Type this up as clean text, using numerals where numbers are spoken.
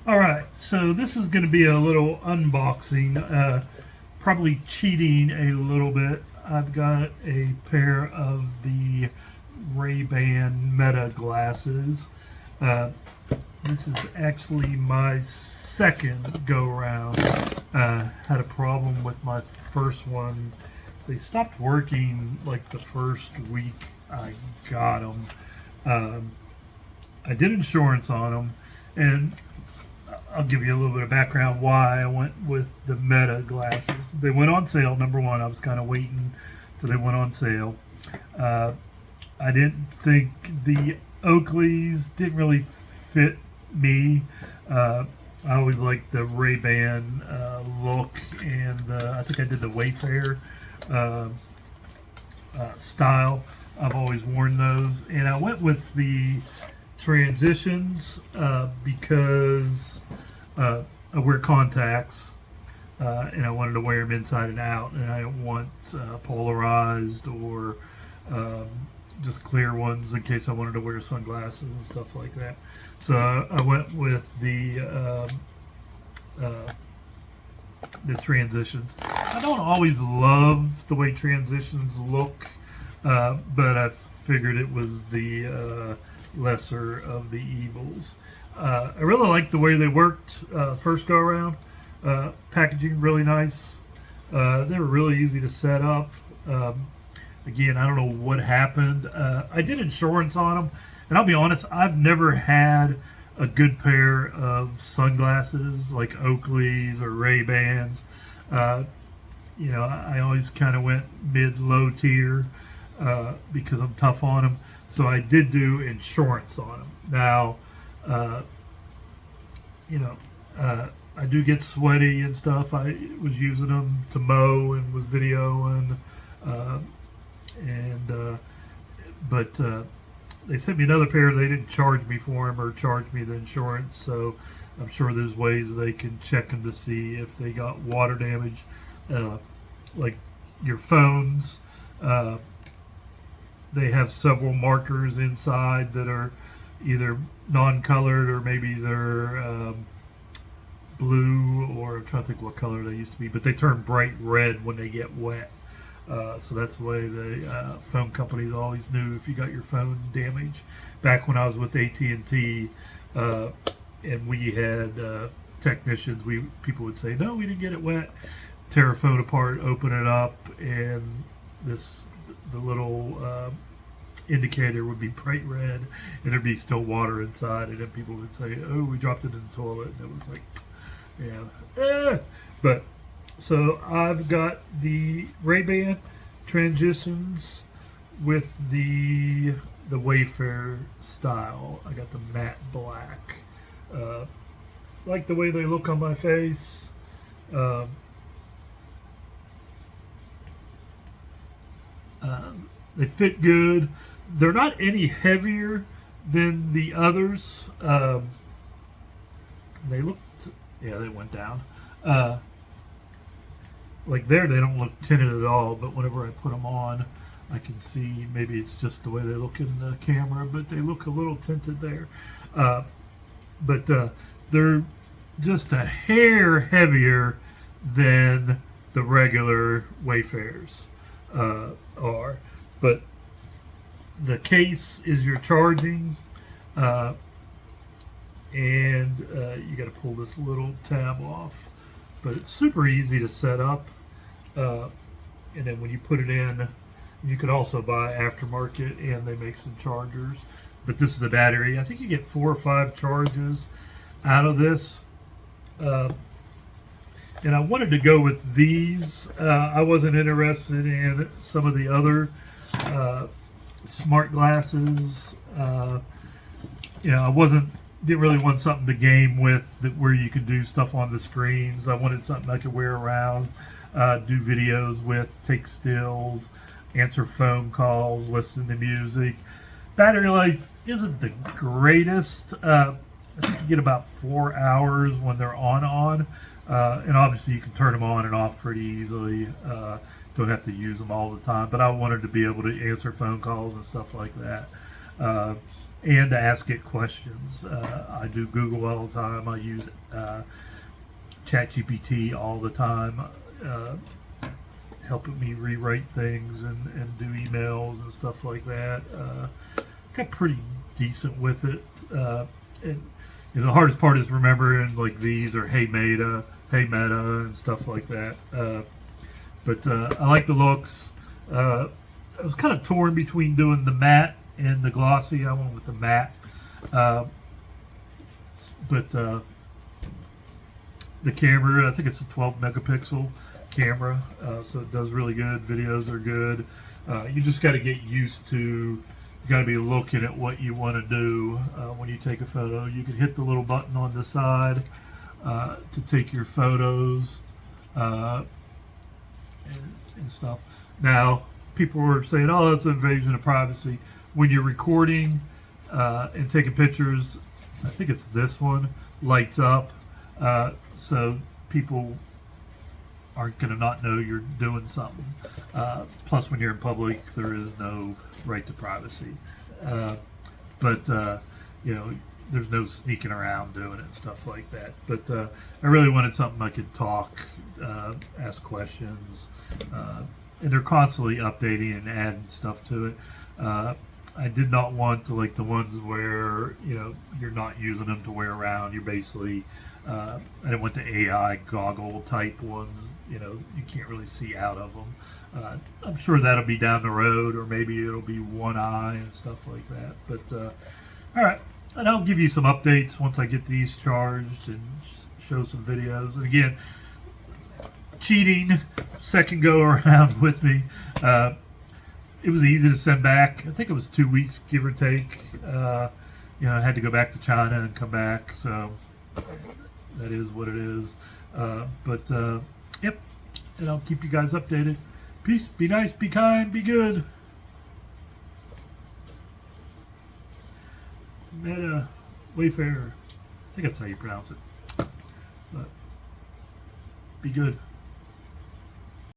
All right, so this is going to be a little unboxing, probably cheating a little bit. I've got a pair of the Ray-Ban Meta glasses. Uh, this is actually my second go around. Had a problem with my first one. They stopped working like the first week I got them. I did insurance on them, and I'll give you a little bit of background why I went with the Meta glasses. They went on sale. Number one, I was kind of waiting till they went on sale. Uh, I didn't think the Oakleys didn't really fit me. I always liked the Ray-Ban look, and I think I did the Wayfarer uh, style. I've always worn those, and I went with the transitions because I wear contacts, and I wanted to wear them inside and out, and I don't want polarized or um, just clear ones in case I wanted to wear sunglasses and stuff like that. So I went with uh, the transitions. I don't always love the way transitions look, but I figured it was the lesser of the evils. I really liked the way they worked first go around. Packaging really nice. They were really easy to set up. Again, I don't know what happened. I did insurance on them, and I'll be honest, I've never had a good pair of sunglasses like Oakley's or Ray-Bans. Uh, I always kind of went mid-low tier because I'm tough on them. So I did do insurance on them. Now, uh, you know, I do get sweaty and stuff. I was using them to mow and was videoing, uh, and but they sent me another pair. They didn't charge me for them or charge me the insurance, so I'm sure there's ways they can check them to see if they got water damage, like your phones. Uh, they have several markers inside that are either non-colored or maybe they're blue, or I'm trying to think what color they used to be, but they turn bright red when they get wet. So that's the way the phone companies always knew if you got your phone damaged. Back when I was with AT&T, and we had technicians, people would say, "No, we didn't get it wet." Tear a phone apart, open it up, and the little indicator would be bright red, and there'd be still water inside, and then people would say, "Oh, we dropped it in the toilet," and it was like, yeah, but. So I've got the Ray-Ban transitions with the Wayfarer style. I got the matte black. Like the way they look on my face. Um, they fit good. They're not any heavier than the others. They looked, yeah, they went down. Like there, they don't look tinted at all, but whenever I put them on, I can see maybe it's just the way they look in the camera, but they look a little tinted there. But they're just a hair heavier than the regular Wayfarers are. But the case is your charging, uh, and you got to pull this little tab off. But it's super easy to set up, and then when you put it in, you could also buy aftermarket, and they make some chargers. But this is the battery. I think you get 4 or 5 charges out of this. And I wanted to go with these. I wasn't interested in some of the other smart glasses. I didn't really want something to game with that where you could do stuff on the screens. I wanted something I could wear around, do videos with, take stills, answer phone calls, listen to music. Battery life isn't the greatest. I think you get about 4 hours when they're on. And obviously you can turn them on and off pretty easily. Don't have to use them all the time. But I wanted to be able to answer phone calls and stuff like that. and to ask it questions. I do Google all the time. I use ChatGPT all the time, helping me rewrite things and do emails and stuff like that. Got pretty decent with it. And the hardest part is remembering like these or hey Meta, and stuff like that. But I like the looks. I was kind of torn between doing the matte and the glossy. I went with the matte. But the camera, I think it's a 12 megapixel camera, so it does really good. Videos are good. You just got to get used to, you got to be looking at what you want to do when you take a photo. You can hit the little button on the side to take your photos and stuff. Now, people were saying, oh, that's an invasion of privacy. When you're recording and taking pictures, I think it's this one, lights up, so people aren't going to not know you're doing something. Plus, when you're in public, there is no right to privacy. But there's no sneaking around doing it and stuff like that. But I really wanted something I could talk, ask questions, and they're constantly updating and adding stuff to it. I did not want to like the ones where you're not using them to wear around. You're basically I didn't want the AI goggle type ones. You can't really see out of them. I'm sure that'll be down the road, or maybe it'll be one eye and stuff like that. But all right, and I'll give you some updates once I get these charged and show some videos. And again, cheating second go around with me. It was easy to send back. I think it was 2 weeks, give or take. I had to go back to China and come back, so that is what it is. Yep, and I'll keep you guys updated. Peace, be nice, be kind, be good. Meta Wayfarer. I think that's how you pronounce it. But be good.